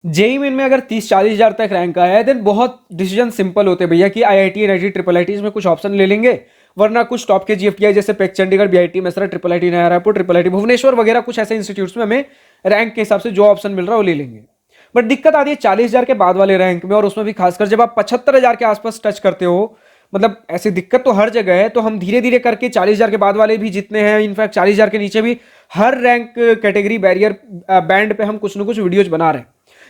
JEE main में अगर 30-40 हज़ार तक रैंक आया है देन बहुत डिसीजन सिंपल होते हैं भैया कि आईआईटी एनआईटी ट्रिपल आईटी में कुछ ऑप्शन ले लेंगे, वरना कुछ टॉप के जीएफटीआई जैसे pack Chandigarh, BIT Mesra, triple IT नया रायपुर, ट्रिपल आईटी भुवनेश्वर वगैरह कुछ ऐसे इंस्टीट्यूट्स में हमें रैंक के हिसाब से जो ऑप्शन मिल रहा है वो ले लेंगे। बट दिक्कत आती है 40 हज़ार के बाद वाले रैंक में, और उसमें भी खासकर जब आप 75 हज़ार के आसपास टच करते हो। मतलब ऐसी दिक्कत तो हर जगह है, तो हम धीरे धीरे करके 40 हज़ार के बाद वाले भी जितने हैं, इनफैक्ट 40 हज़ार के नीचे भी हर रैंक कैटेगरी बैरियर बैंड पे हम कुछ ना कुछ वीडियोज बना रहे हैं,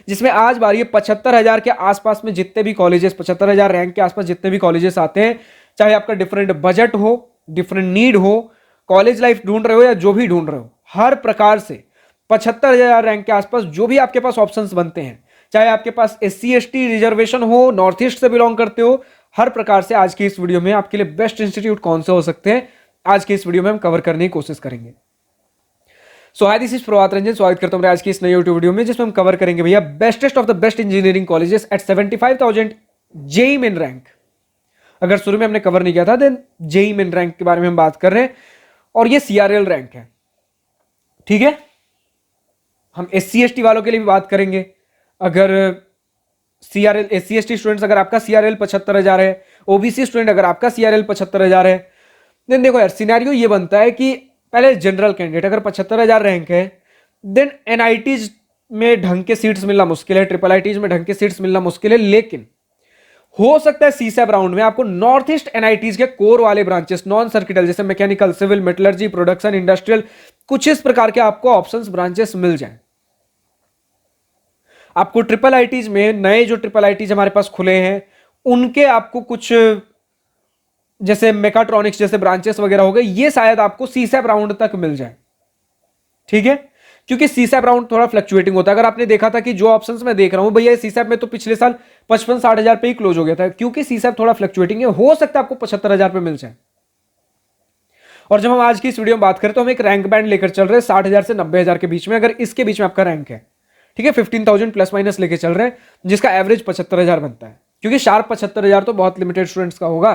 जिसमें आज बारी है 75 हज़ार के आसपास में जितने भी कॉलेजेस, 75 हज़ार रैंक के आसपास जितने भी कॉलेजेस आते हैं, चाहे आपका डिफरेंट बजट हो, डिफरेंट नीड हो, कॉलेज लाइफ ढूंढ रहे हो या जो भी ढूंढ रहे हो, हर प्रकार से 75 हज़ार रैंक के आसपास जो भी आपके पास ऑप्शंस बनते हैं, चाहे आपके पास एससी एसटी रिजर्वेशन हो, नॉर्थ ईस्ट से बिलोंग करते हो, हर प्रकार से आज की इस वीडियो में आपके लिए बेस्ट इंस्टीट्यूट कौन से हो सकते हैं, आज की इस वीडियो में हम कवर करने की कोशिश करेंगे। सो हाय, दिस इज प्रभात रंजन, स्वागत करता हूं आज की इस नई यूट्यूब वीडियो में, जिसमें हम कवर करेंगे भैया bestest of the best engineering colleges at 75,000 JEE Main rank. अगर शुरू में हमने कवर नहीं किया था देन जेई मेन रैंक के बारे में हम बात कर रहे हैं, और ये सीआरएल रैंक है, ठीक है। हम एससी एसटी वालों के लिए भी बात करेंगे। अगर सीआरएल एससी एसटी स्टूडेंट्स अगर आपका सीआरएल 75,000 है, ओबीसी स्टूडेंट अगर आपका सीआरएल 75,000 है, देन देखो यार सिनेरियो ये बनता है कि पहले जनरल कैंडिडेट अगर 75,000 रैंक है, देन एनआईटीज में ढंग के सीट्स मिलना मुश्किल है, ट्रिपल आईटीज में ढंग के सीट्स मिलना मुश्किल है, लेकिन हो सकता है सीसैप राउंड में आपको नॉर्थ ईस्ट एनआईटीज के कोर वाले ब्रांचेस, नॉन सर्किटल जैसे mechanical, civil, metallurgy, production, industrial, कुछ इस प्रकार के आपको ऑप्शंस ब्रांचेस मिल जाए। आपको ट्रिपल आईटीज में नए जो ट्रिपल आईटीज हमारे पास खुले हैं, उनके आपको कुछ जैसे मेकाट्रॉनिक्स जैसे ब्रांचेस वगैरह हो गए, ये शायद आपको सीसैप राउंड तक मिल जाए, ठीक है। क्योंकि सीसैप राउंड थोड़ा फ्लक्चुएटिंग होता है। अगर आपने देखा था कि जो ऑप्शंस मैं देख रहा हूं भैया, सीसैप में तो पिछले साल 55-60 हज़ार पे ही क्लोज हो गया था, क्योंकि सीसैप थोड़ा फ्लक्चुएटिंग है, हो सकता है आपको 75,000 पे मिल जाए। और जब हम आज की इस वीडियो में बात करें तो हम एक रैंक बैंड लेकर चल रहे हैं 60,000 से 90,000 के बीच में। अगर इसके बीच में आपका रैंक है, ठीक है, 15,000 प्लस माइनस लेके चल रहे हैं, जिसका एवरेज 75,000 बनता है, क्योंकि शार्प 75,000 तो बहुत लिमिटेड स्टूडेंट्स का होगा।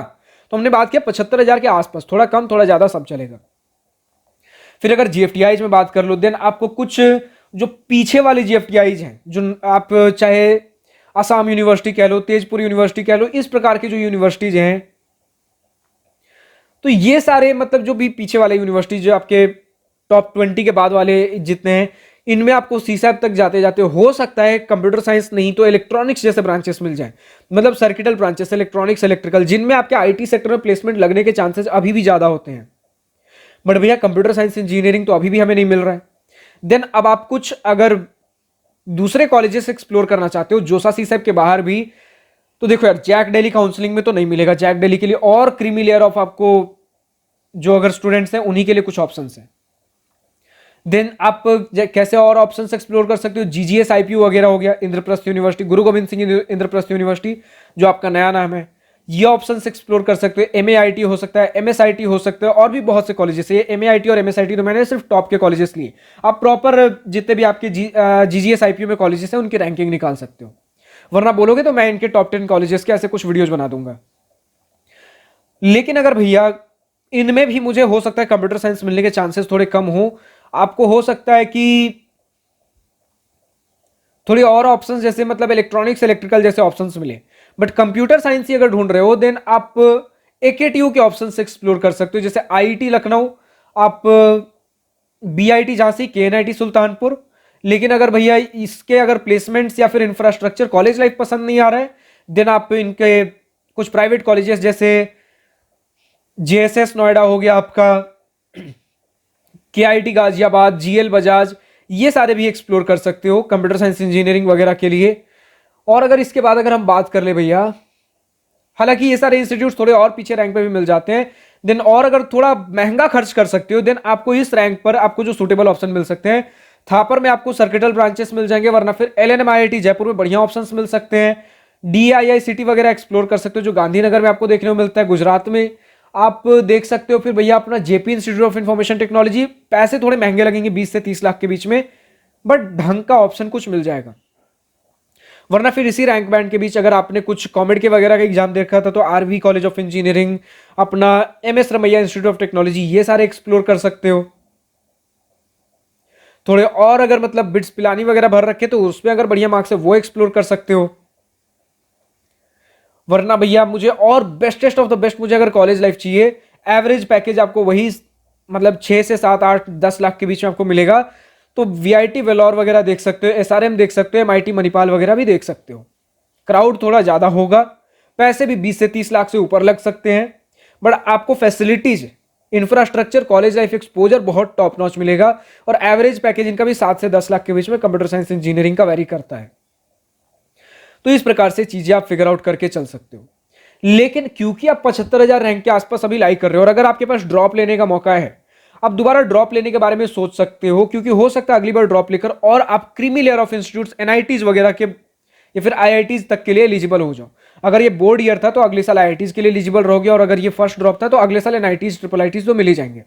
तो हमने बात किया 75,000 के आसपास, थोड़ा कम थोड़ा ज्यादा सब चलेगा। फिर अगर जीएफटीआई में बात कर लो, देन आपको कुछ जो पीछे वाले जीएफटीआई हैं, जो आप चाहे असम यूनिवर्सिटी कह लो, तेजपुर यूनिवर्सिटी कह लो, इस प्रकार की जो यूनिवर्सिटीज हैं, तो ये सारे मतलब जो भी पीछे वाले यूनिवर्सिटीज जो आपके टॉप 20 के बाद वाले जितने हैं, इनमें आपको सीसैप तक जाते जाते हो सकता है कंप्यूटर साइंस नहीं तो इलेक्ट्रॉनिक्स जैसे ब्रांचेस मिल जाए, मतलब सर्किटल ब्रांचेस, इलेक्ट्रॉनिक्स, इलेक्ट्रिकल, जिनमें आपके आईटी सेक्टर में प्लेसमेंट लगने के चांसेस अभी भी ज्यादा होते हैं। बट भैया कंप्यूटर साइंस इंजीनियरिंग तो अभी भी हमें नहीं मिल रहा है। देन अब आप कुछ अगर दूसरे कॉलेजेस एक्सप्लोर करना चाहते हो जोसा सीसैप के बाहर भी, तो देखो यार जैक दिल्ली काउंसलिंग में तो नहीं मिलेगा। जैक दिल्ली के लिए और क्रीमी लेयर ऑफ आपको जो अगर स्टूडेंट्स हैं उन्हीं के लिए कुछ ऑप्शंस हैं। देन आप कैसे और ऑप्शंस एक्सप्लोर कर सकते हो, जीजीएस आईपीयू वगैरह हो गया, इंद्रप्रस्थ यूनिवर्सिटी, गुरु गोविंद सिंह इंद्रप्रस्थ यूनिवर्सिटी जो आपका नया नाम है, ये ऑप्शंस एक्सप्लोर कर सकते हो। एमएआईटी हो सकता है, एमएसआईटी हो सकता है, और भी बहुत से कॉलेजेस है। एमएआईटी और एमएसआईटी तो मैंने सिर्फ टॉप के कॉलेजेस लिए, आप प्रॉपर जितने भी आपके जीजीएस आईपीयू में कॉलेजेस हैं उनकी रैंकिंग निकाल सकते हो, वरना बोलोगे तो मैं इनके टॉप 10 कॉलेजेस के ऐसे कुछ वीडियोज बना दूंगा। लेकिन अगर भैया इनमें भी मुझे हो सकता है कंप्यूटर साइंस मिलने के चांसेस थोड़े कम हो, आपको हो सकता है कि थोड़ी और ऑप्शंस जैसे मतलब इलेक्ट्रॉनिक्स, इलेक्ट्रिकल जैसे ऑप्शंस मिले, बट कंप्यूटर साइंस ही अगर ढूंढ रहे हो, देन आप एकेटीयू के ऑप्शंस एक्सप्लोर कर सकते हो, जैसे आईआईटी लखनऊ, आप बीआईटी झांसी, केएनआईटी सुल्तानपुर। लेकिन अगर भैया इसके अगर प्लेसमेंट्स या फिर इंफ्रास्ट्रक्चर, कॉलेज लाइफ पसंद नहीं आ रहा है, देन आप इनके कुछ प्राइवेट कॉलेजेस जैसे जेएसएस नोएडा हो गया आपका, केआईटी गाजियाबाद, जीएल बजाज, ये सारे भी एक्सप्लोर कर सकते हो कंप्यूटर साइंस इंजीनियरिंग वगैरह के लिए। और अगर इसके बाद अगर हम बात कर ले भैया, हालांकि ये सारे इंस्टीट्यूट थोड़े और पीछे रैंक पे भी मिल जाते हैं, देन और अगर थोड़ा महंगा खर्च कर सकते हो, देन आपको इस रैंक पर आपको जो सुटेबल ऑप्शन मिल सकते हैं, थापर में आपको सर्किटल ब्रांचेस मिल जाएंगे, वरना फिर एलएनएमआईआईटी जयपुर में बढ़िया ऑप्शंस मिल सकते हैं। डीआईआईसीटी वगैरह एक्सप्लोर कर सकते हो जो गांधीनगर में आपको देखने को मिलता है, गुजरात में आप देख सकते हो। फिर भैया अपना JP institute of information technology, पैसे थोड़े महंगे लगेंगे 20 से 30 लाख के बीच में, बट ढंग का ऑप्शन कुछ मिल जाएगा। वरना फिर इसी रैंक बैंड के बीच अगर आपने कुछ कॉमेड के वगैरह का एग्जाम देखा था तो आरवी कॉलेज ऑफ इंजीनियरिंग, अपना MS Ramaiah institute of technology, ये सारे एक्सप्लोर कर सकते हो। थोड़े और अगर मतलब बिट्स पिलानी वगैरह भर रखे तो उसमें अगर बढ़िया मार्क्स है वो एक्सप्लोर कर सकते हो। वरना भैया मुझे और बेस्टेस्ट ऑफ द बेस्ट मुझे अगर कॉलेज लाइफ चाहिए, एवरेज पैकेज आपको वही मतलब 6 से 7 8 10 लाख के बीच में आपको मिलेगा, तो वीआईटी वेलोर वगैरह देख सकते हो, एसआरएम देख सकते हो, एमआईटी मणिपाल वगैरह भी देख सकते हो। क्राउड थोड़ा ज्यादा होगा, पैसे भी 20 से 30 लाख से ऊपर लग सकते हैं, बट आपको facilities, infrastructure, college life exposure बहुत टॉप नॉच मिलेगा। और एवरेज पैकेज इनका भी 7 से 10 लाख के बीच में कंप्यूटर साइंस इंजीनियरिंग का वेरी करता है। तो इस प्रकार से चीजें आप फिगर आउट करके चल सकते हो। लेकिन क्योंकि आप 75,000 रैंक के आसपास अभी लाइक कर रहे हो और अगर आपके पास ड्रॉप लेने का मौका है, आप दोबारा ड्रॉप लेने के बारे में सोच सकते हो, क्योंकि हो सकता है अगली बार ड्रॉप लेकर और आप creamy layer of institutes, NITs वगैरह के या फिर आईआईटीज तक के लिए एलिजिबल हो जाओ। अगर ये बोर्ड ईयर था तो अगले साल आईआईटीज के लिए एलिजिबल रहोगे, और अगर ये फर्स्ट ड्रॉप था तो अगले साल एनआईटीज ट्रिपल आईटीज तो मिल ही जाएंगे।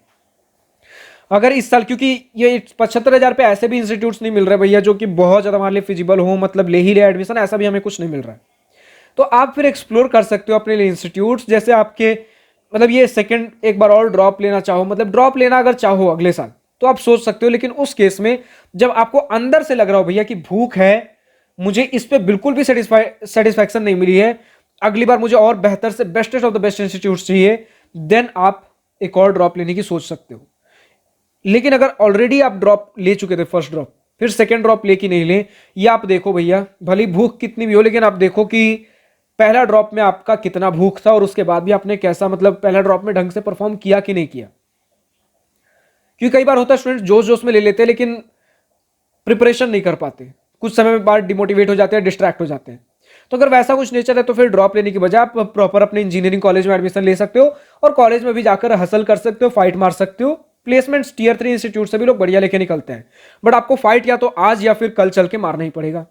अगर इस साल, क्योंकि ये 75,000 पे ऐसे भी इंस्टीट्यूट्स नहीं मिल रहे भैया जो कि बहुत ज्यादा हमारे लिए फिजिबल हो, मतलब ले ही ले एडमिशन, ऐसा भी हमें कुछ नहीं मिल रहा है। तो आप फिर एक्सप्लोर कर सकते हो अपने लिए इंस्टीट्यूट्स, जैसे आपके मतलब ये सेकंड एक बार और ड्रॉप लेना चाहो, मतलब ड्रॉप लेना अगर चाहो अगले साल तो आप सोच सकते हो। लेकिन उस केस में जब आपको अंदर से लग रहा हो भैया कि भूख है, मुझे इस पे बिल्कुल भी सेटिस्फैक्शन नहीं मिली है, अगली बार मुझे और बेहतर से bestest of the best institute चाहिए, देन आप एक और ड्रॉप लेने की सोच सकते हो। लेकिन अगर ऑलरेडी आप ड्रॉप ले चुके थे, फर्स्ट ड्रॉप, फिर सेकंड ड्रॉप लेके नहीं ले, या आप देखो भैया भली भूख कितनी भी हो, लेकिन आप देखो कि पहला ड्रॉप में आपका कितना भूख था और उसके बाद भी आपने कैसा मतलब पहला ड्रॉप में ढंग से परफॉर्म किया कि नहीं किया। क्योंकि कई बार होता है स्टूडेंट जोश जोश में ले लेते हैं लेकिन प्रिपरेशन नहीं कर पाते, कुछ समय बाद डिमोटिवेट हो जाते हैं, डिस्ट्रैक्ट हो जाते हैं। तो अगर वैसा कुछ नेचर है तो फिर ड्रॉप लेने की बजाय आप प्रॉपर अपने इंजीनियरिंग कॉलेज में एडमिशन ले सकते हो और कॉलेज में भी जाकर हसल कर सकते हो, फाइट मार सकते हो। प्लेसमेंट्स टीयर 3 इंस्टीट्यूट से भी लोग बढ़िया लेके निकलते हैं, बट आपको फाइट या तो आज या फिर कल चल के मारना ही पड़ेगा।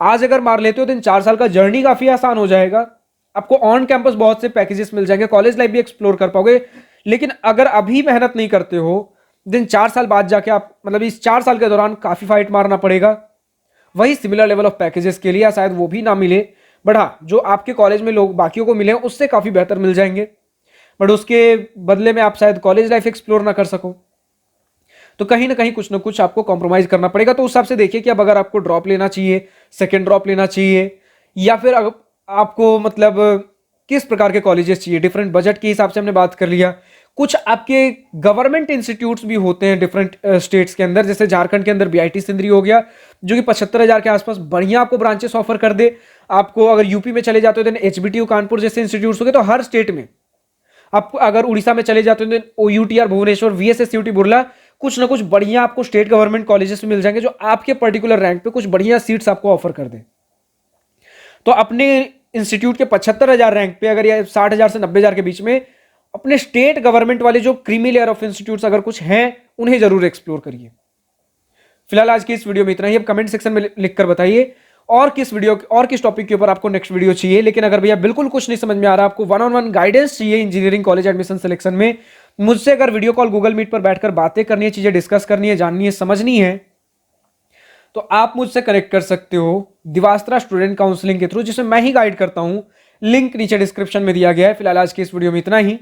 आज अगर मार लेते हो तो 4 साल का जर्नी काफी आसान हो जाएगा, आपको ऑन कैंपस बहुत से पैकेजेस मिल जाएंगे, कॉलेज लाइफ भी एक्सप्लोर कर पाओगे। लेकिन अगर अभी मेहनत नहीं करते हो, दिन 4 साल बाद जाके आप मतलब इस 4 साल के दौरान काफी फाइट मारना पड़ेगा वही सिमिलर लेवल ऑफ पैकेजेस के लिए, या शायद वो भी ना मिले, बट हाँ जो आपके कॉलेज में लोग बाकियों को मिले उससे काफी बेहतर मिल जाएंगे, बट उसके बदले में आप शायद कॉलेज लाइफ एक्सप्लोर ना कर सको। तो कहीं ना कहीं कुछ ना कुछ आपको कॉम्प्रोमाइज करना पड़ेगा। तो उस हिसाब से देखिए कि अब अगर आपको ड्रॉप लेना चाहिए, सेकेंड ड्रॉप लेना चाहिए, या फिर आपको मतलब किस प्रकार के कॉलेजेस चाहिए, डिफरेंट बजट के हिसाब से हमने बात कर लिया। कुछ आपके गवर्नमेंट इंस्टीट्यूट्स भी होते हैं डिफरेंट स्टेट्स के अंदर, जैसे झारखंड के अंदर बीआईटी सिंदरी हो गया जो कि 75,000 के आसपास बढ़िया आपको ब्रांचेस ऑफर कर दे। आपको अगर यूपी में चले जाते हो तो एचबीटीयू कानपुर जैसे इंस्टीट्यूट्स हो गए, तो हर स्टेट में आपको, अगर उड़ीसा में चले जाते हो तो ओयूटीआर भुवनेश्वर, वीएसएसयूटी बुर्ला, कुछ ना कुछ बढ़िया आपको स्टेट गवर्नमेंट कॉलेजेस में मिल जाएंगे जो आपके पर्टिकुलर रैंक पे कुछ बढ़िया सीट्स आपको ऑफर कर दे। तो अपने इंस्टीट्यूट के 75,000 रैंक पे अगर ये 60,000 से 90,000 के बीच में अपने स्टेट गवर्नमेंट वाले जो क्रीमी लेयर ऑफ इंस्टीट्यूट्स अगर कुछ हैं उन्हें जरूर एक्सप्लोर करिए। फिलहाल आज की इस वीडियो में इतना ही। अब कमेंट सेक्शन में लिखकर बताइए और किस वीडियो और किस टॉपिक के ऊपर आपको नेक्स्ट वीडियो चाहिए। लेकिन अगर भैया बिल्कुल कुछ नहीं समझ में आ रहा, आपको 1-on-1 गाइडेंस चाहिए इंजीनियरिंग कॉलेज एडमिशन सिलेक्शन में, मुझसे अगर वीडियो कॉल गूगल मीट पर बैठकर बातें करनी है, चीजें डिस्कस करनी है, जाननी है, समझनी है, तो आप मुझसे कनेक्ट कर सकते हो दिवास्त्रा स्टूडेंट काउंसलिंग के थ्रू, जिसमें मैं ही गाइड करता हूं। लिंक नीचे डिस्क्रिप्शन में दिया गया है। फिलहाल आज की इस वीडियो में इतना ही।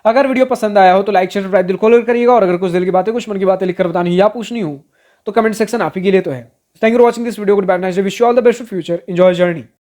अगर वीडियो पसंद आया हो तो लाइक शेयर सब्सक्राइब दिल खोल करिएगा, और अगर कुछ दिल की बातें, कुछ मन की बातें लिखकर बतानी या पूछनी हो तो कमेंट सेक्शन आप ही के लिए तो है। Thank you for watching this video. Goodbye, nice day, wish you all the best for future, enjoy journey.